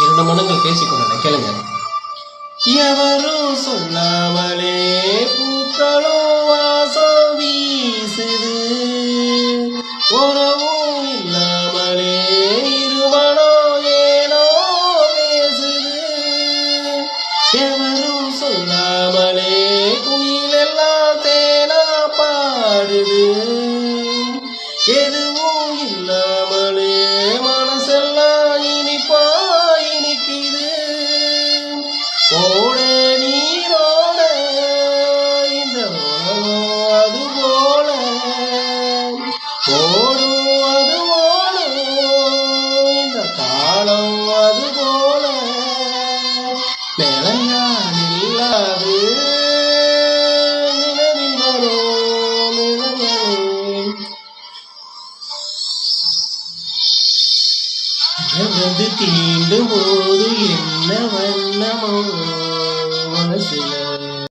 இரண்டு மனங்கள் பேசிக்கொண்டன, கேளுங்க. எவரும் சொல்லாமலே பூக்களும் வாசம் வீசுது, உறவும் இல்லாமலே இருமணம் ஏனோ பேசுது. எவரும் சொல்லாமலே குயிலெல்லாம் தேனா பாடுது, எதுவும் இல்லாமலே மனசெல்லாம் இனிப்பா இனிக்குது. ஓட நீரோட இந்த உலகம் அது போல ஓடும், அது ஓடும் இந்த காலம் அது போல நிலையா நில்லாது நிலவினரோ வந்து தீண்டும் போது என்ன வண்ணமோ